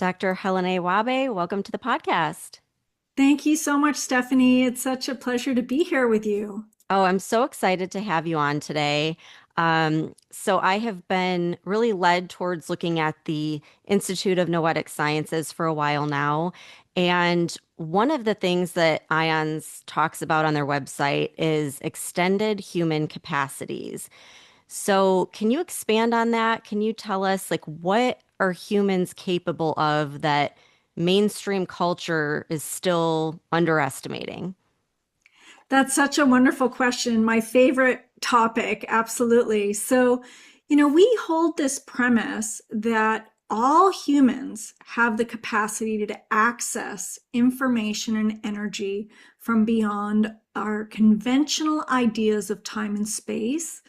Dr. Helané Wahbeh, welcome to the podcast. Thank you so much, Stephanie. It's such a pleasure to be here with you. Oh, I'm so excited to have you on today. So I have been really led towards looking at the Institute of Noetic Sciences for a while now. And one of the things that IONS talks about on their website is extended human capacities. So can you expand on that? Can you tell us like what are humans capable of that mainstream culture is still underestimating? That's such a wonderful question. My favorite topic, absolutely. We hold this premise that all humans have the capacity to access information and energy from beyond our conventional ideas of time and space.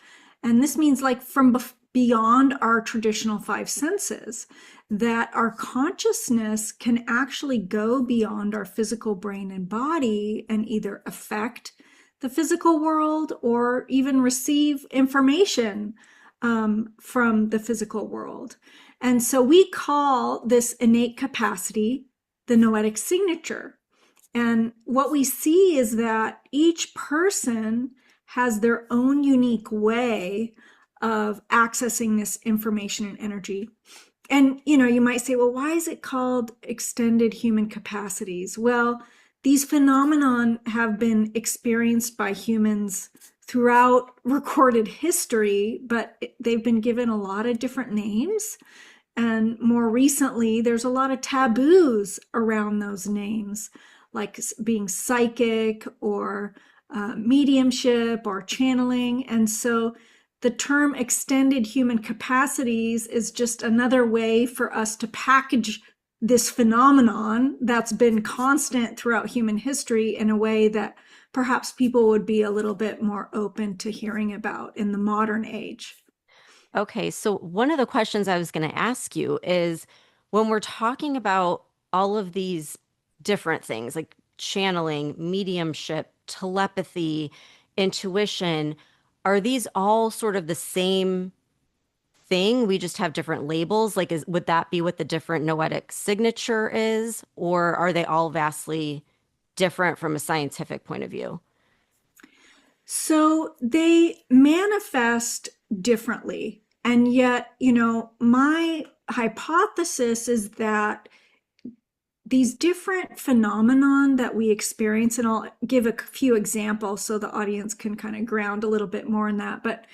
And this means like beyond our traditional five senses, that our consciousness can actually go beyond our physical brain and body and either affect the physical world or even receive information from the physical world. And so we call this innate capacity the noetic signature. And what we see is that each person has their own unique way of accessing this information and energy. And you might say, well, why is it called extended human capacities? Well, these phenomenon have been experienced by humans throughout recorded history, but they've been given a lot of different names. And more recently, there's a lot of taboos around those names, like being psychic or mediumship or channeling. And so the term extended human capacities is just another way for us to package this phenomenon that's been constant throughout human history in a way that perhaps people would be a little bit more open to hearing about in the modern age. Okay, so one of the questions I was going to ask you is when we're talking about all of these different things like channeling, mediumship, telepathy, intuition, are these all sort of the same thing? We just have different labels? Like, would that be what the different noetic signature is, or are they all vastly different from a scientific point of view? So they manifest differently. And yet, my hypothesis is that these different phenomenon that we experience, and I'll give a few examples so the audience can kind of ground a little bit more in that, but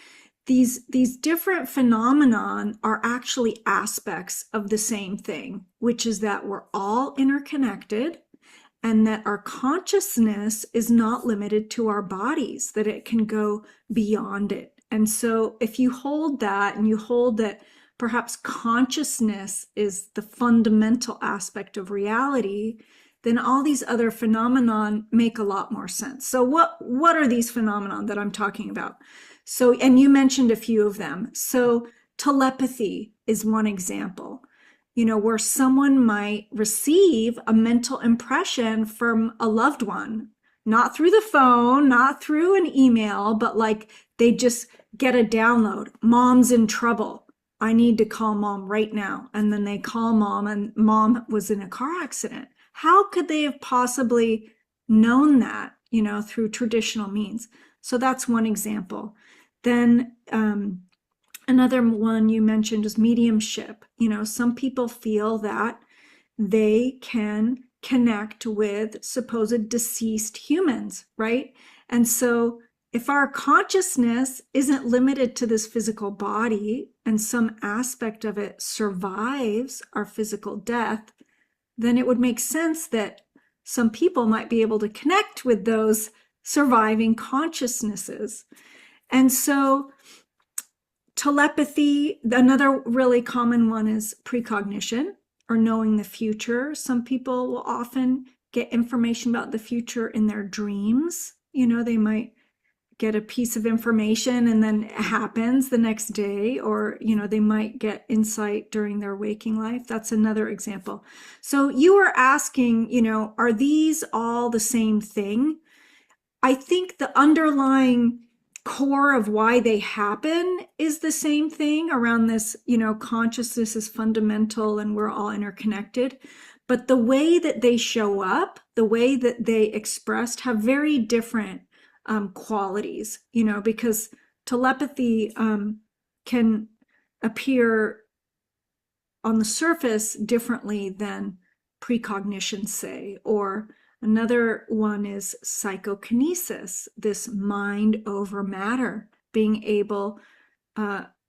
these different phenomenon are actually aspects of the same thing, which is that we're all interconnected and that our consciousness is not limited to our bodies, that it can go beyond it. And so if you hold that and you hold that perhaps consciousness is the fundamental aspect of reality, then all these other phenomenon make a lot more sense. So what are these phenomenon that I'm talking about? So, and you mentioned a few of them. So telepathy is one example, where someone might receive a mental impression from a loved one, not through the phone, not through an email, but like they just get a download. Mom's in trouble. I need to call mom right now. And then they call mom and mom was in a car accident. How could they have possibly known that, through traditional means? So that's one example. Then another one you mentioned is mediumship. Some people feel that they can connect with supposed deceased humans, right? And so if our consciousness isn't limited to this physical body and some aspect of it survives our physical death, then it would make sense that some people might be able to connect with those surviving consciousnesses. And so telepathy, another really common one is precognition or knowing the future. Some people will often get information about the future in their dreams. They might get a piece of information and then it happens the next day, or they might get insight during their waking life. That's another example. So you were asking, are these all the same thing? I think the underlying core of why they happen is the same thing around this, consciousness is fundamental and we're all interconnected. But the way that they show up, the way that they expressed have very different qualities, because telepathy can appear on the surface differently than precognition, say, or another one is psychokinesis, this mind over matter, being able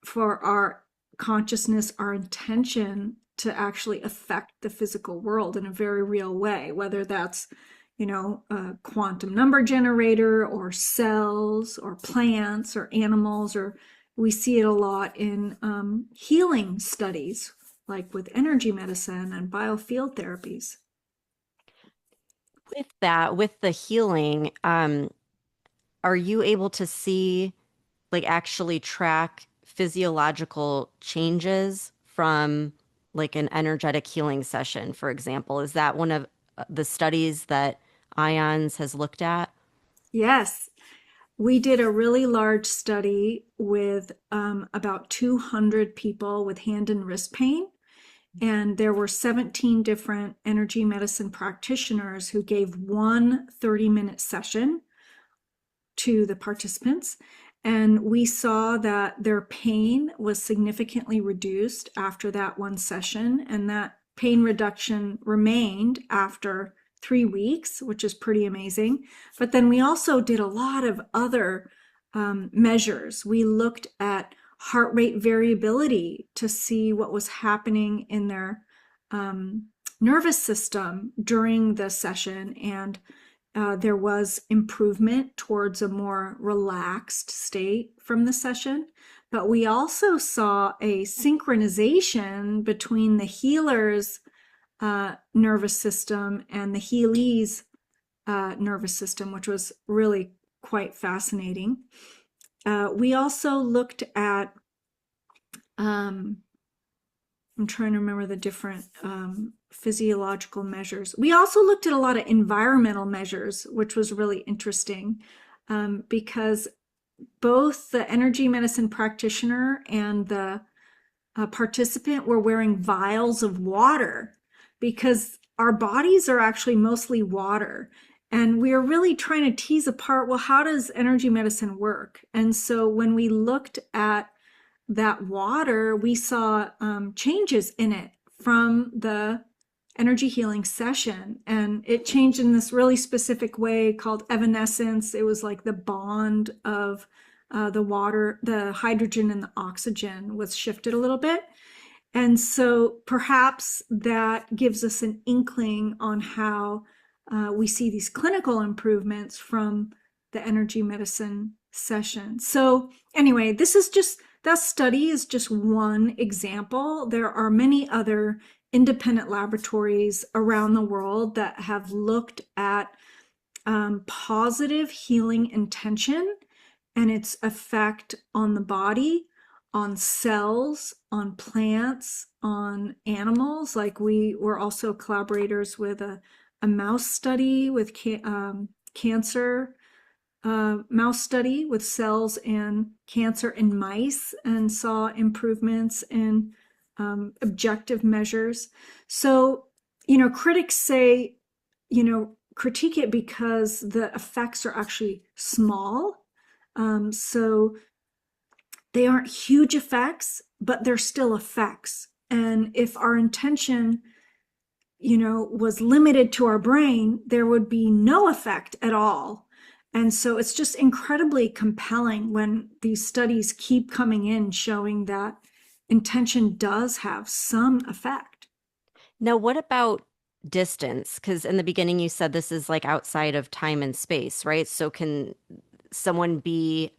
for our consciousness, our intention to actually affect the physical world in a very real way, whether that's, a quantum number generator or cells or plants or animals, or we see it a lot in healing studies, like with energy medicine and biofield therapies. With that, with the healing, are you able to see, like, actually track physiological changes from like an energetic healing session, for example? Is that one of the studies that IONS has looked at? Yes, we did a really large study with about 200 people with hand and wrist pain. And there were 17 different energy medicine practitioners who gave one 30-minute session to the participants. And we saw that their pain was significantly reduced after that one session. And that pain reduction remained after 3 weeks, which is pretty amazing. But then we also did a lot of other measures. We looked at heart rate variability to see what was happening in their nervous system during the session. And there was improvement towards a more relaxed state from the session. But we also saw a synchronization between the healer's nervous system and the healee's nervous system, which was really quite fascinating. We also looked at, I'm trying to remember the different physiological measures. We also looked at a lot of environmental measures, which was really interesting because both the energy medicine practitioner and the participant were wearing vials of water because our bodies are actually mostly water. And we are really trying to tease apart, well, how does energy medicine work? And so when we looked at that water, we saw changes in it from the energy healing session. And it changed in this really specific way called evanescence. It was like the bond of the water, the hydrogen and the oxygen was shifted a little bit. And so perhaps that gives us an inkling on how we see these clinical improvements from the energy medicine session. So anyway, that study is just one example. There are many other independent laboratories around the world that have looked at positive healing intention and its effect on the body, on cells, on plants, on animals. Like we were also collaborators with a mouse study with cancer, mouse study with cells and cancer in mice, and saw improvements in objective measures. So, critics say, critique it because the effects are actually small. So they aren't huge effects, but they're still effects. And if our intention, was limited to our brain, there would be no effect at all. And so it's just incredibly compelling when these studies keep coming in showing that intention does have some effect. Now, what about distance? Because in the beginning you said this is like outside of time and space, right? So can someone be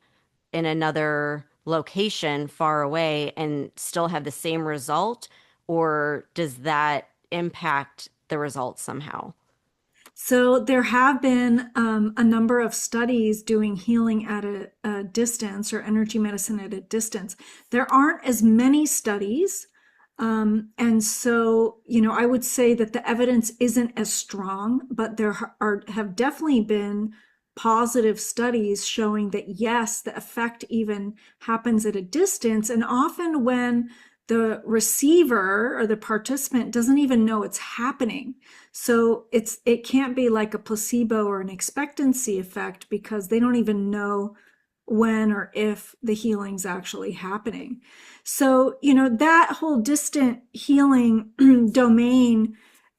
in another location far away and still have the same result, or does that impact the result somehow? So there have been a number of studies doing healing at a distance or energy medicine at a distance. There aren't as many studies. And so, I would say that the evidence isn't as strong, but there have definitely been positive studies showing that yes, the effect even happens at a distance, and often when the receiver or the participant doesn't even know it's happening. So it can't be like a placebo or an expectancy effect because they don't even know when or if the healing's actually happening. So, that whole distant healing domain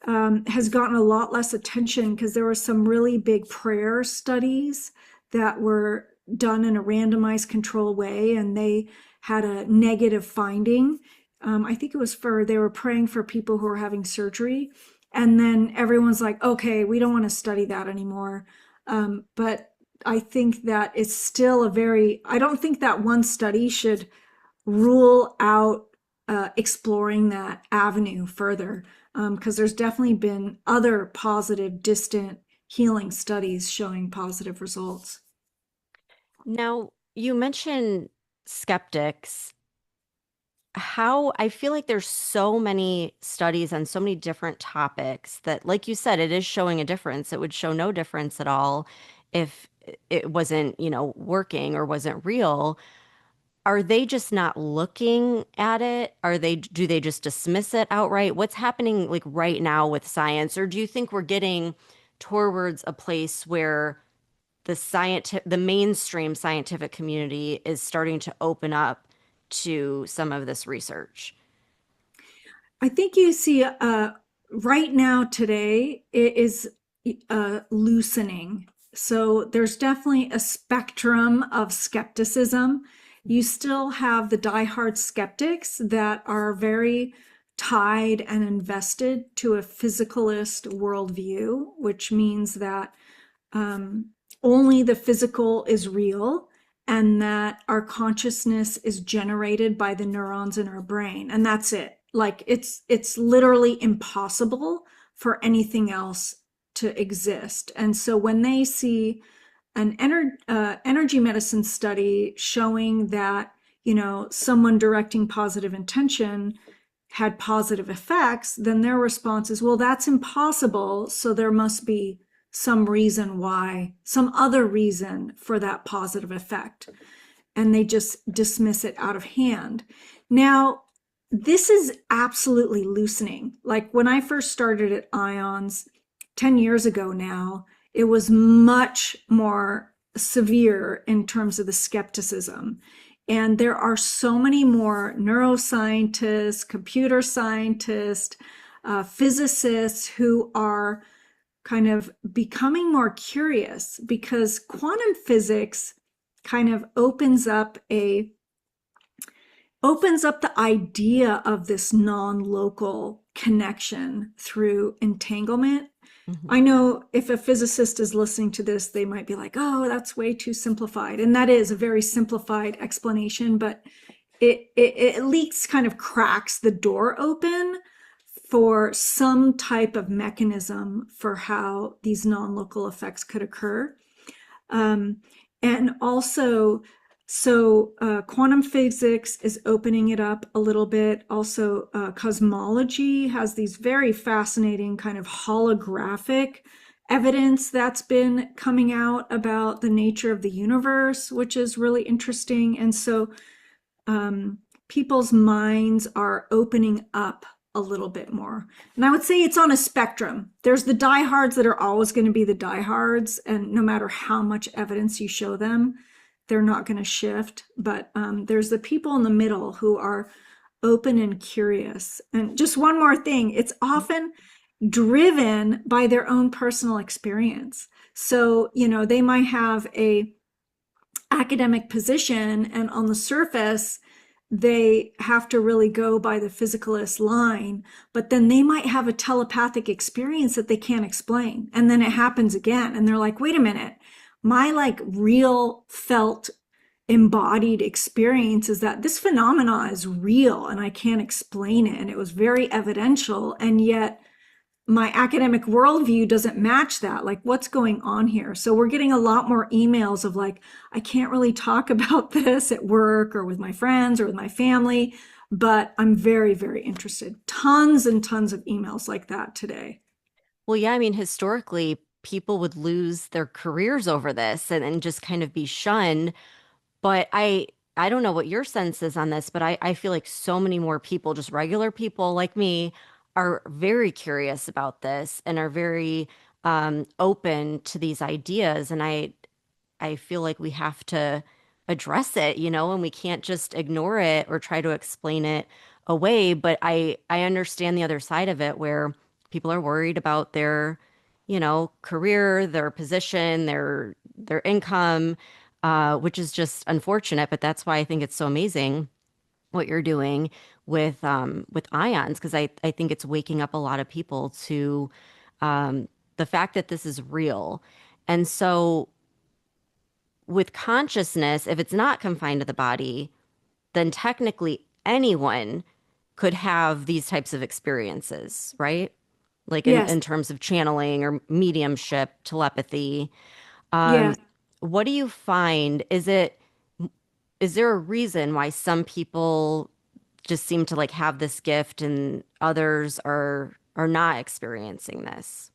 has gotten a lot less attention because there were some really big prayer studies that were done in a randomized control way, and they had a negative finding. I think it was they were praying for people who were having surgery. And then everyone's like, okay, we don't want to study that anymore. But I think that it's still I don't think that one study should rule out exploring that avenue further, because there's definitely been other positive distant healing studies showing positive results. Now, you mentioned skeptics. How I feel like there's so many studies on so many different topics that, like you said, it is showing a difference. It would show no difference at all if it wasn't, working or wasn't real. Are they just not looking at it? Do they just dismiss it outright? What's happening like right now with science? Or do you think we're getting towards a place where the mainstream scientific community is starting to open up to some of this research? I think you see right now today it is loosening. So there's definitely a spectrum of skepticism. You still have the diehard skeptics that are very tied and invested to a physicalist worldview, which means that um, only the physical is real and that our consciousness is generated by the neurons in our brain, and that's it. Like it's literally impossible for anything else to exist. And so when they see an energy medicine study showing that someone directing positive intention had positive effects, then their response is, well, that's impossible, so there must be some reason why, some other reason for that positive effect. And they just dismiss it out of hand. Now, this is absolutely loosening. Like when I first started at IONS 10 years ago now, it was much more severe in terms of the skepticism. And there are so many more neuroscientists, computer scientists, physicists who are kind of becoming more curious because quantum physics kind of opens up the idea of this non-local connection through entanglement. Mhm. I know if a physicist is listening to this, they might be like, oh, that's way too simplified. And that is a very simplified explanation, but it at least kind of cracks the door open for some type of mechanism for how these non-local effects could occur. Um, and also, quantum physics is opening it up a little bit. Also, cosmology has these very fascinating kind of holographic evidence that's been coming out about the nature of the universe, which is really interesting. And so people's minds are opening up a little bit more. And I would say it's on a spectrum. There's the diehards that are always going to be the diehards, and no matter how much evidence you show them, they're not going to shift. But there's the people in the middle who are open and curious. And just one more thing, it's often driven by their own personal experience. So, they might have a academic position, and on the surface they have to really go by the physicalist line, but then they might have a telepathic experience that they can't explain, and then it happens again and they're like, wait a minute, my like real felt embodied experience is that this phenomena is real and I can't explain it, and it was very evidential, and yet my academic worldview doesn't match that. Like, what's going on here? So we're getting a lot more emails of like, I can't really talk about this at work or with my friends or with my family, but I'm very, very interested. Tons and tons of emails like that today. Well, yeah, I mean, historically, people would lose their careers over this and just kind of be shunned. But I don't know what your sense is on this, but I feel like so many more people, just regular people like me, are very curious about this and are very open to these ideas. And I feel like we have to address it, and we can't just ignore it or try to explain it away. But I understand the other side of it where people are worried about their, career, their position, their income, which is just unfortunate. But that's why I think it's so amazing what you're doing with ions, because I think it's waking up a lot of people to the fact that this is real. And so with consciousness, if it's not confined to the body, then technically anyone could have these types of experiences, right? Like Yes. in terms of channeling or mediumship, telepathy. Yes. Um, what do you find? Is there a reason why some people just seem to like have this gift and others are not experiencing this?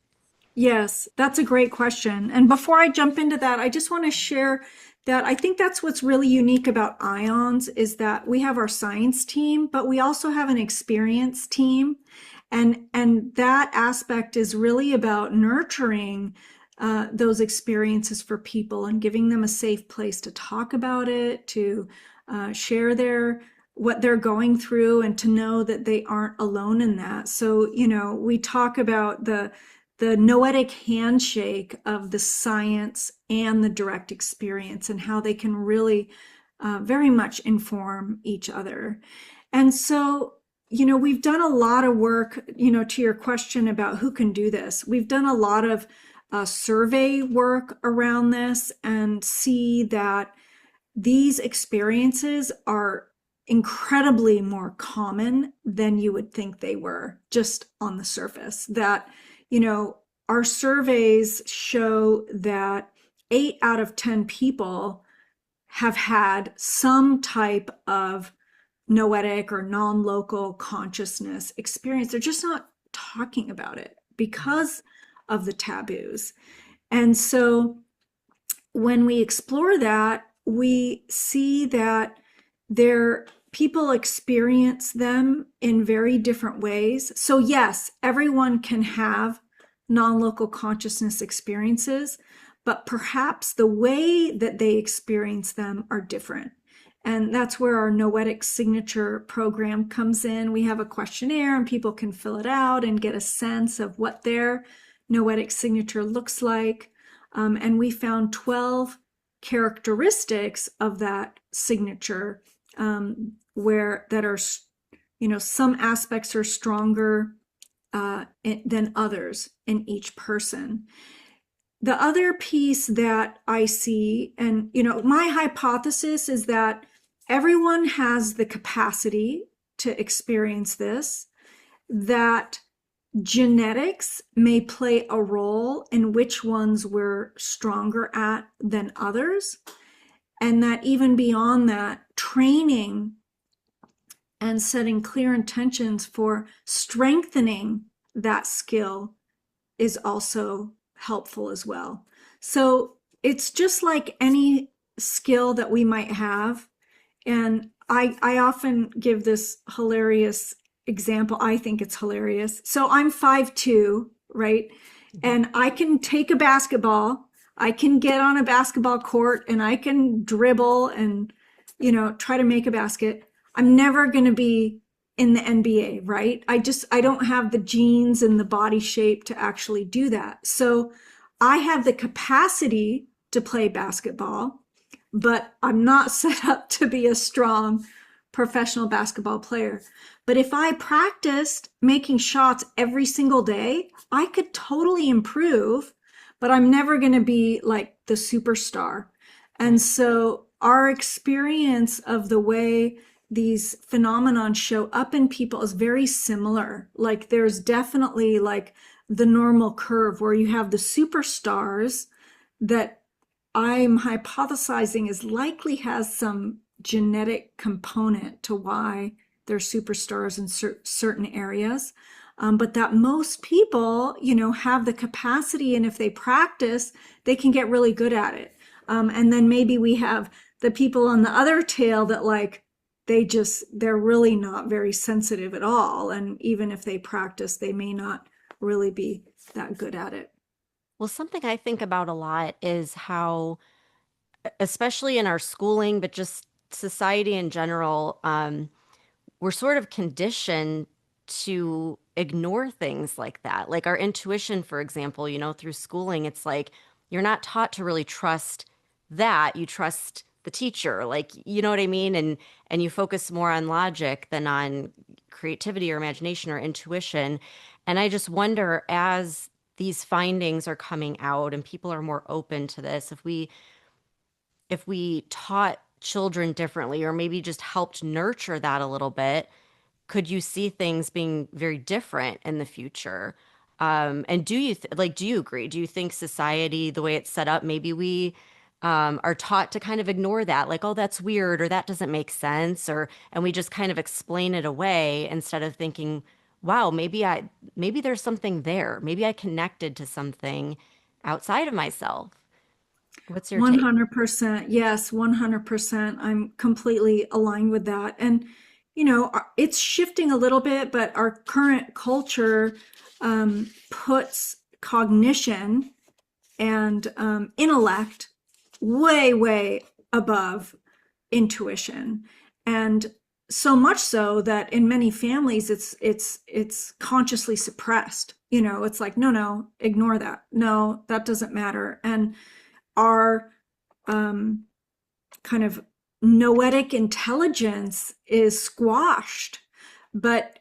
Yes, that's a great question. And before I jump into that, I just want to share that I think that's what's really unique about ions is that we have our science team, but we also have an experience team. And that aspect is really about nurturing those experiences for people and giving them a safe place to talk about it, to share their what they're going through and to know that they aren't alone in that. So, we talk about the noetic handshake of the science and the direct experience and how they can really very much inform each other. And so, we've done a lot of work, to your question about who can do this. We've done a lot of survey work around this and see that these experiences are incredibly more common than you would think they were just on the surface. That, our surveys show that 8 out of 10 people have had some type of noetic or non local consciousness experience. They're just not talking about it because of the taboos. And so when we explore that, we see that there people experience them in very different ways. So yes, everyone can have non-local consciousness experiences, but perhaps the way that they experience them are different. And that's where our Noetic Signature program comes in. We have a questionnaire and people can fill it out and get a sense of what their Noetic signature looks like. And we found 12 characteristics of that signature where that are, some aspects are stronger than others in each person. The other piece that I see, and my hypothesis is that everyone has the capacity to experience this, that genetics may play a role in which ones we're stronger at than others, and that even beyond that, training and setting clear intentions for strengthening that skill is also helpful as well. So it's just like any skill that we might have. And I often give this hilarious example. I think it's hilarious. So I'm 5'2", right? And I can take a basketball, I can get on a basketball court and I can dribble and, try to make a basket. I'm never going to be in the NBA, right? I don't have the genes and the body shape to actually do that. So I have the capacity to play basketball, but I'm not set up to be a strong professional basketball player. But if I practiced making shots every single day, I could totally improve, but I'm never going to be like the superstar. And so our experience of the way these phenomenon show up in people is very similar. Like there's definitely like the normal curve where you have the superstars that I'm hypothesizing is likely has some genetic component to why they're superstars in certain areas. but that most people, have the capacity, and if they practice, they can get really good at it. And then maybe we have the people on the other tail that like they're really not very sensitive at all, and even if they practice, they may not really be that good at it. Well, something I think about a lot is how, especially in our schooling, but just society in general, we're sort of conditioned to ignore things like that. Like our intuition, for example, through schooling, it's like you're not taught to really trust that. You trust the teacher, like, you know what I mean? And you focus more on logic than on creativity or imagination or intuition. And I just wonder, as these findings are coming out and people are more open to this, if we taught children differently or maybe just helped nurture that a little bit, could you see things being very different in the future? And do you agree? Do you think society, the way it's set up, maybe we are taught to kind of ignore that, like, oh, that's weird, or that doesn't make sense, or and we just kind of explain it away instead of thinking, wow, maybe there's something there. Maybe I connected to something outside of myself. What's your take? 100%. Yes, 100%. I'm completely aligned with that. And, it's shifting a little bit, but our current culture puts cognition and intellect way, way above intuition. And so much so that in many families it's consciously suppressed. It's like, no, no, ignore that. No, that doesn't matter. And our kind of noetic intelligence is squashed. But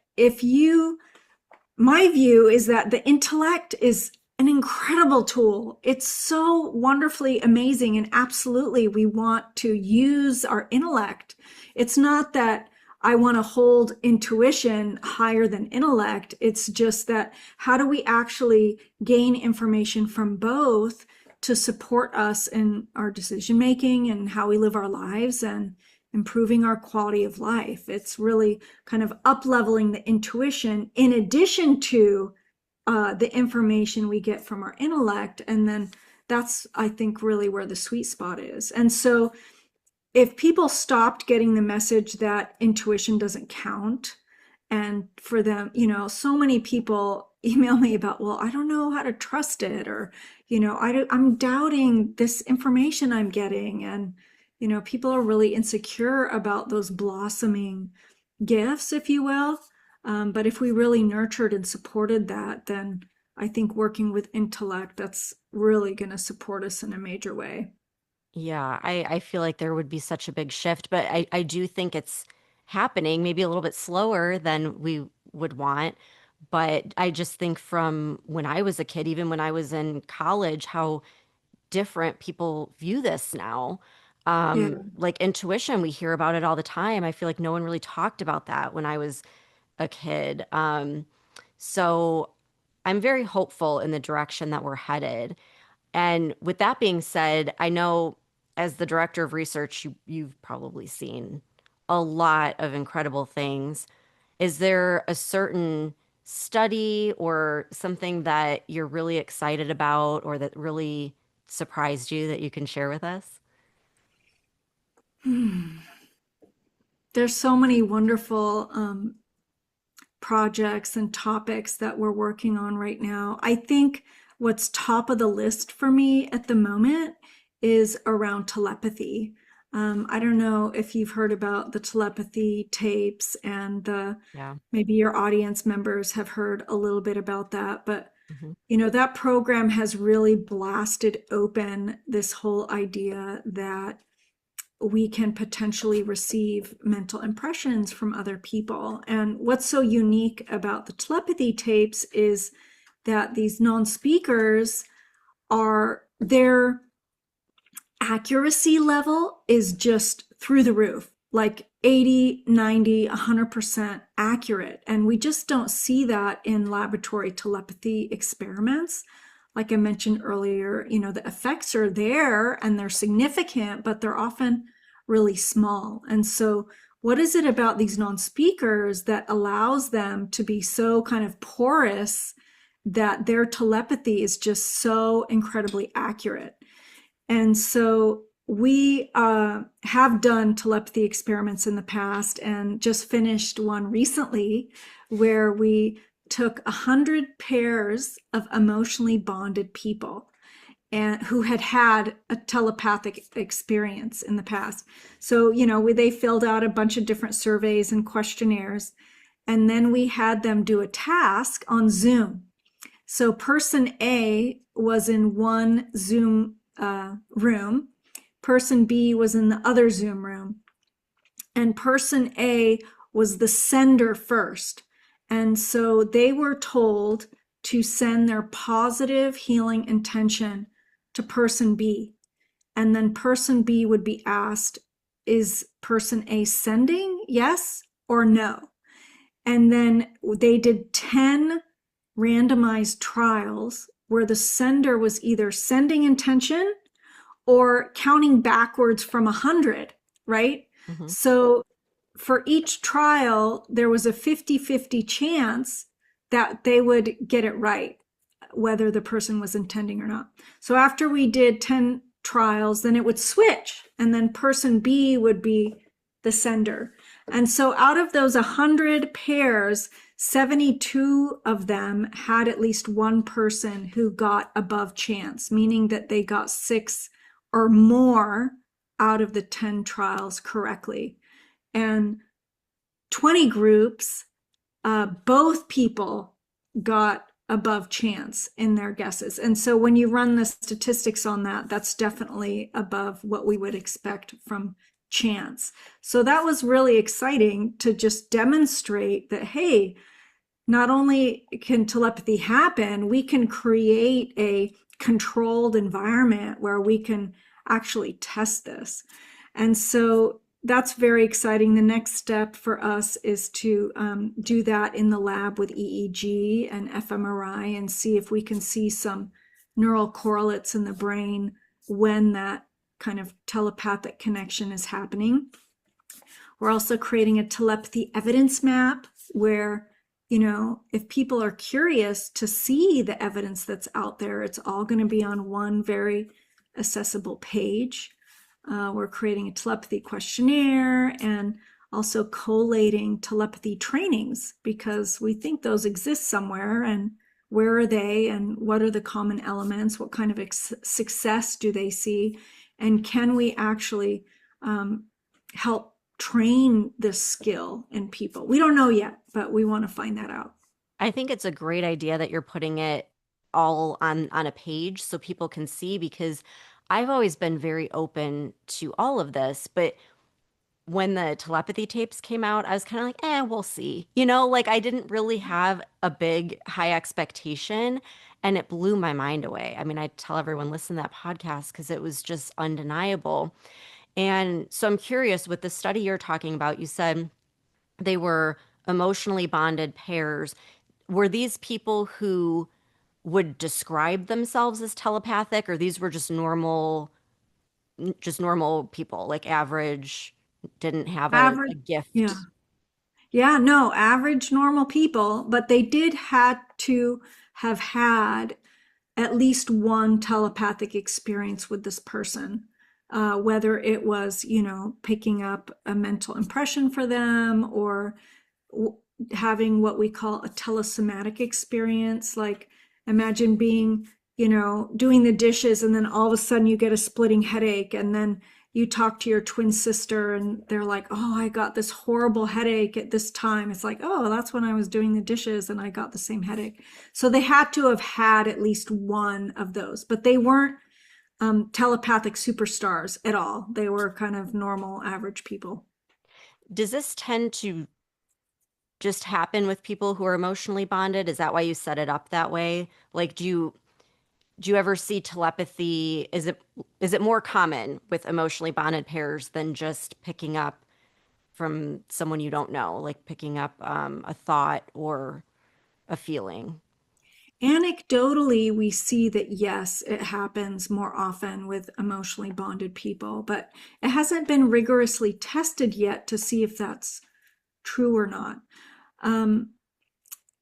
my view is that the intellect is an incredible tool. It's so wonderfully amazing, and absolutely we want to use our intellect. It's not that I want to hold intuition higher than intellect. It's just that how do we actually gain information from both to support us in our decision making and how we live our lives and improving our quality of life. It's really kind of up leveling the intuition in addition to the information we get from our intellect. And then that's, I think, really where the sweet spot is. And so if people stopped getting the message that intuition doesn't count, and for them, so many people email me about, well, I don't know how to trust it, or, I'm doubting this information I'm getting. And, people are really insecure about those blossoming gifts, if you will. But if we really nurtured and supported that, then I think working with intellect, that's really going to support us in a major way. Yeah, I feel like there would be such a big shift, but I do think it's happening, maybe a little bit slower than we would want. But I just think from when I was a kid, even when I was in college, how different people view this now. Yeah. Like intuition, we hear about it all the time. I feel like no one really talked about that when I was a kid. So I'm very hopeful in the direction that we're headed. And with that being said, I know as the director of research, you've probably seen a lot of incredible things. Is there a certain study or something that you're really excited about or that really surprised you that you can share with us? There's so many wonderful projects and topics that we're working on right now. I think what's top of the list for me at the moment is around telepathy. I don't know if you've heard about the telepathy tapes, and Yeah. maybe your audience members have heard a little bit about that, but Hmm. that program has really blasted open this whole idea that we can potentially receive mental impressions from other people. And what's so unique about the telepathy tapes is that these non-speakers their accuracy level is just through the roof, like 80, 90, 100% accurate. And we just don't see that in laboratory telepathy experiments. Like I mentioned earlier, the effects are there and they're significant, but they're often really small. And so what is it about these non-speakers that allows them to be so kind of porous that their telepathy is just so incredibly accurate? And so we have done telepathy experiments in the past and just finished one recently where we took 100 pairs of emotionally bonded people and who had had a telepathic experience in the past. So, they filled out a bunch of different surveys and questionnaires, and then we had them do a task on Zoom. So, person A was in one Zoom room, person B was in the other Zoom room, and person A was the sender first. And so they were told to send their positive healing intention to person B. And then person B would be asked, is person A sending? Yes or no? And then they did 10 randomized trials where the sender was either sending intention or counting backwards from 100, right? Hmm. So for each trial, there was a 50-50 chance that they would get it right, whether the person was intending or not. So after we did 10 trials, then it would switch, and then person B would be the sender. And so out of those 100 pairs, 72 of them had at least one person who got above chance, meaning that they got 6 or more out of the 10 trials correctly. And 20 groups, both people got above chance in their guesses. And so when you run the statistics on that, that's definitely above what we would expect from chance. So that was really exciting to just demonstrate that, hey, not only can telepathy happen, we can create a controlled environment where we can actually test this. And so that's very exciting. The next step for us is to do that in the lab with EEG and fMRI and see if we can see some neural correlates in the brain when that kind of telepathic connection is happening. We're also creating a telepathy evidence map where, if people are curious to see the evidence that's out there, it's all going to be on one very accessible page. We're creating a telepathy questionnaire and also collating telepathy trainings because we think those exist somewhere, and where are they and what are the common elements? What kind of success do they see? And can we actually help train this skill in people? We don't know yet, but we want to find that out. I think it's a great idea that you're putting it all on a page so people can see because I've always been very open to all of this, but when the telepathy tapes came out, I was kind of like, we'll see. Like I didn't really have a big high expectation and it blew my mind away. I mean, I tell everyone listen to that podcast because it was just undeniable. And so I'm curious with the study you're talking about, you said they were emotionally bonded pairs. Were these people who would describe themselves as telepathic, or these were just normal people, like average, didn't have a Average, yeah. gift? Yeah, no, average normal people, but they did had to have had at least one telepathic experience with this person, whether it was, picking up a mental impression for them or having what we call a telesomatic experience. Like imagine being, doing the dishes and then all of a sudden you get a splitting headache and then you talk to your twin sister and they're like, oh, I got this horrible headache at this time. It's like, oh, that's when I was doing the dishes and I got the same headache. So they had to have had at least one of those, but they weren't telepathic superstars at all. They were kind of normal, average people. Does this tend to just happen with people who are emotionally bonded? Is that why you set it up that way? Like, do you ever see telepathy? Is it more common with emotionally bonded pairs than just picking up from someone you don't know, like picking up a thought or a feeling? Anecdotally, we see that yes, it happens more often with emotionally bonded people, but it hasn't been rigorously tested yet to see if that's true or not. Um,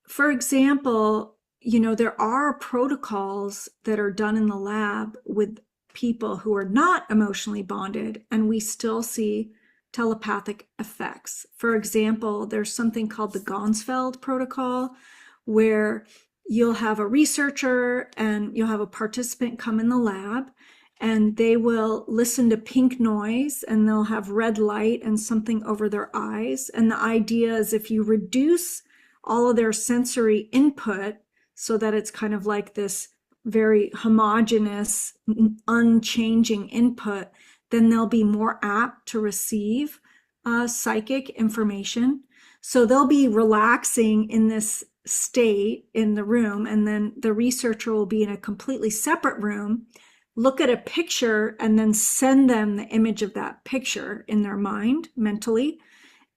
for example, there are protocols that are done in the lab with people who are not emotionally bonded, and we still see telepathic effects. For example, there's something called the Gonsfeld protocol, where you'll have a researcher and you'll have a participant come in the lab, and they will listen to pink noise and they'll have red light and something over their eyes. And the idea is if you reduce all of their sensory input so that it's kind of like this very homogeneous, unchanging input, then they'll be more apt to receive psychic information. So they'll be relaxing in this state in the room, and then the researcher will be in a completely separate room, look at a picture, and then send them the image of that picture in their mind mentally.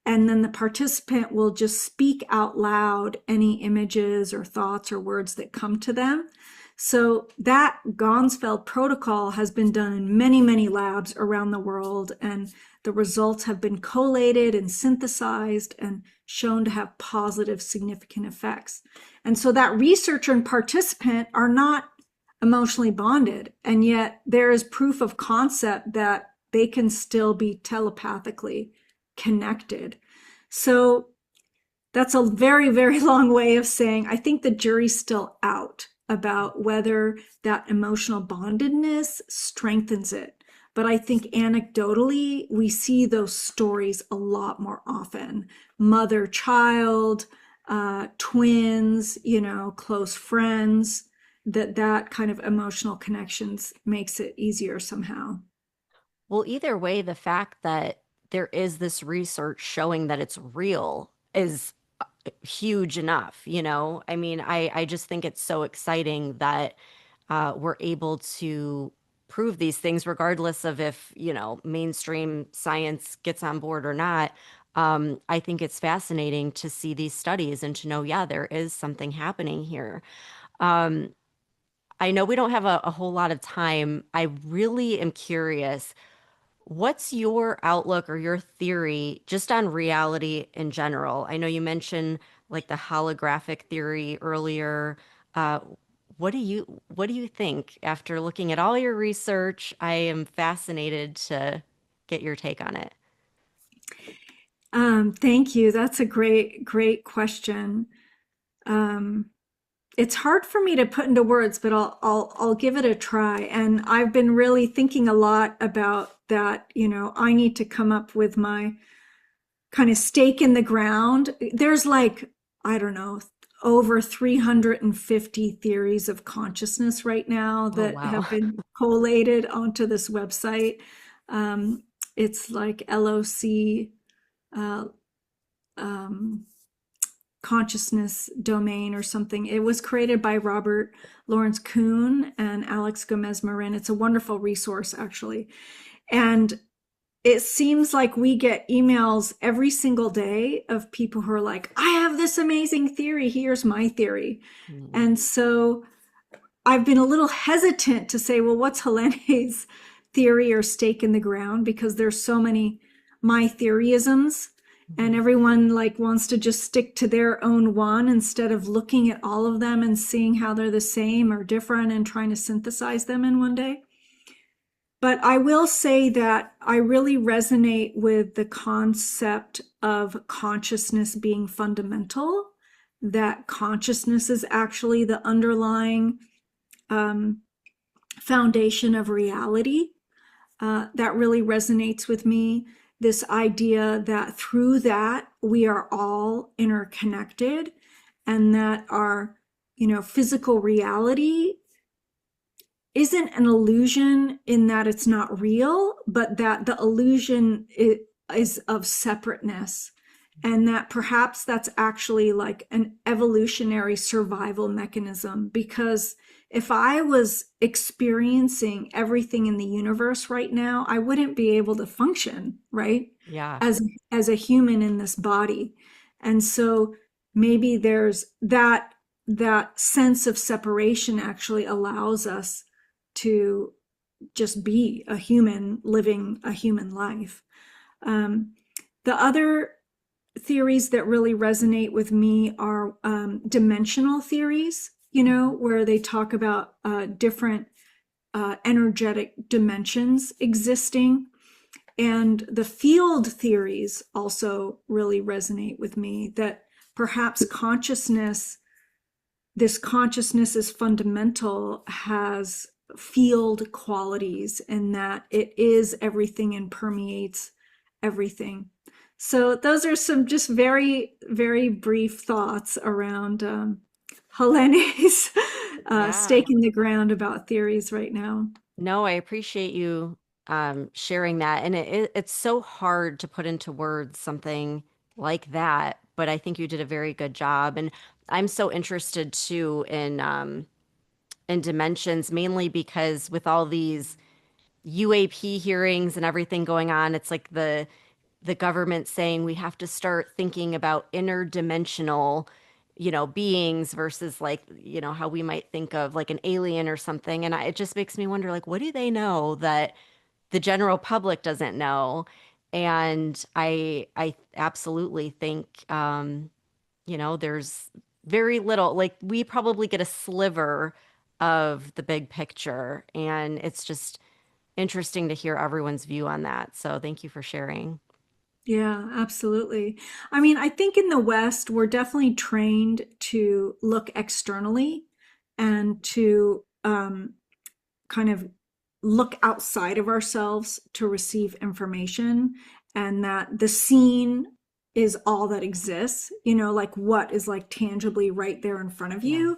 And then the participant will just speak out loud any images or thoughts or words that come to them. So that Gonsfeld protocol has been done in many, many labs around the world, and the results have been collated and synthesized and shown to have positive, significant effects. And so that researcher and participant are not emotionally bonded, and yet there is proof of concept that they can still be telepathically connected. So that's a very, very long way of saying I think the jury's still out about whether that emotional bondedness strengthens it. But I think anecdotally, we see those stories a lot more often. Mother, child, twins, close friends, that kind of emotional connections makes it easier somehow. Well, either way, the fact that there is this research showing that it's real is huge enough, you know? I mean, I just think it's so exciting that we're able to prove these things, regardless of if, mainstream science gets on board or not. I think it's fascinating to see these studies and to know, yeah, there is something happening here. Um, I know we don't have a whole lot of time. I really am curious. What's your outlook or your theory just on reality in general? I know you mentioned like the holographic theory earlier. Uh, what do you think after looking at all your research? I am fascinated to get your take on it. Thank you. That's a great, great question. Um, it's hard for me to put into words, but I'll give it a try. And I've been really thinking a lot about that. I need to come up with my kind of stake in the ground. There's like, I don't know, over 350 theories of consciousness right now Oh, that wow. have been collated onto this website. It's like LOC uh, um, consciousness domain or something. It was created by Robert Lawrence Kuhn and Alex Gomez Marin. It's a wonderful resource, actually. And it seems like we get emails every single day of people who are like, I have this amazing theory. Here's my theory. Mm, And so I've been a little hesitant to say, well, what's Helene's theory or stake in the ground? Because there's so many my theoryisms, and mhm. everyone like wants to just stick to their own one instead of looking at all of them and seeing how they're the same or different and trying to synthesize them in one day. But I will say that I really resonate with the concept of consciousness being fundamental, that consciousness is actually the underlying um, foundation of reality. That really resonates with me. This idea that through that we are all interconnected, and that our, physical reality isn't an illusion in that it's not real, but that the illusion is of separateness. And that perhaps that's actually like an evolutionary survival mechanism. Because if I was experiencing everything in the universe right now, I wouldn't be able to function, right? Yeah. As a human in this body. And so maybe there's that sense of separation actually allows us to just be a human living a human life. Um, the other theories that really resonate with me are dimensional theories, where they talk about different energetic dimensions existing. And the field theories also really resonate with me, that perhaps this consciousness is fundamental, has field qualities, and that it is everything and permeates everything. So those are some just very, very brief thoughts around Helene's Yeah. stake in the ground about theories right now. No, I appreciate you sharing that. And it's so hard to put into words something like that, but I think you did a very good job. And I'm so interested too in dimensions, mainly because with all these UAP hearings and everything going on, it's like the government saying we have to start thinking about interdimensional, beings versus like, how we might think of like an alien or something. And it just makes me wonder, like, what do they know that the general public doesn't know? And I absolutely think, there's very little, like we probably get a sliver of the big picture. And it's just interesting to hear everyone's view on that. So thank you for sharing. Yeah, absolutely. I mean, I think in the West, we're definitely trained to look externally and to kind of look outside of ourselves to receive information, and that the seen is all that exists, like what is like tangibly right there in front of Yeah. you.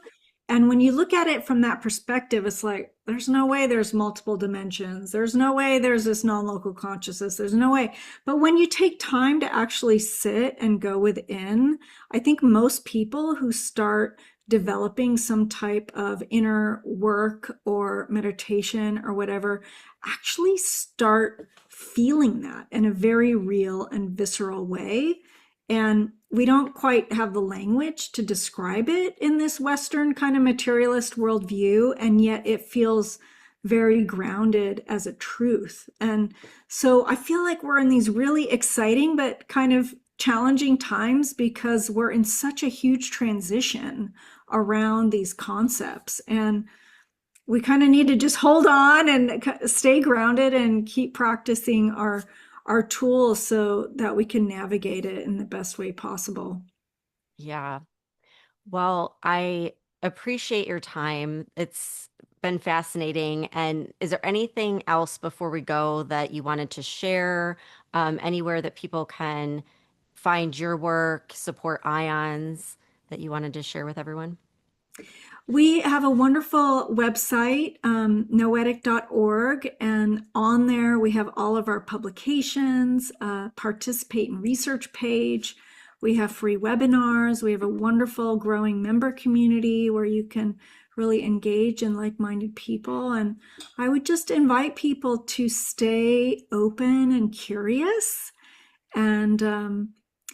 And when you look at it from that perspective, it's like, there's no way there's multiple dimensions. There's no way there's this non local consciousness. There's no way. But when you take time to actually sit and go within, I think most people who start developing some type of inner work or meditation or whatever actually start feeling that in a very real and visceral way. And we don't quite have the language to describe it in this Western kind of materialist worldview, and yet it feels very grounded as a truth. And so I feel like we're in these really exciting but kind of challenging times, because we're in such a huge transition around these concepts. And we kind of need to just hold on and stay grounded and keep practicing our tools so that we can navigate it in the best way possible. Yeah. Well, I appreciate your time. It's been fascinating. And is there anything else before we go that you wanted to share? Anywhere that people can find your work, support ions that you wanted to share with everyone? We have a wonderful website, noetic.org, and on there we have all of our publications, participate in research page. We have free webinars. We have a wonderful growing member community where you can really engage in like-minded people. And I would just invite people to stay open and curious, and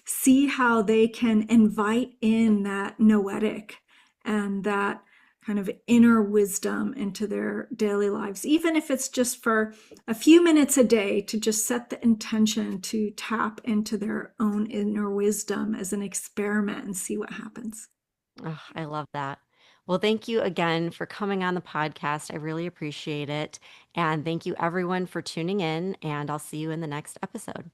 see how they can invite in that noetic and that kind of inner wisdom into their daily lives, even if it's just for a few minutes a day, to just set the intention to tap into their own inner wisdom as an experiment and see what happens. Oh, I love that. Well, thank you again for coming on the podcast. I really appreciate it. And thank you everyone for tuning in, and I'll see you in the next episode.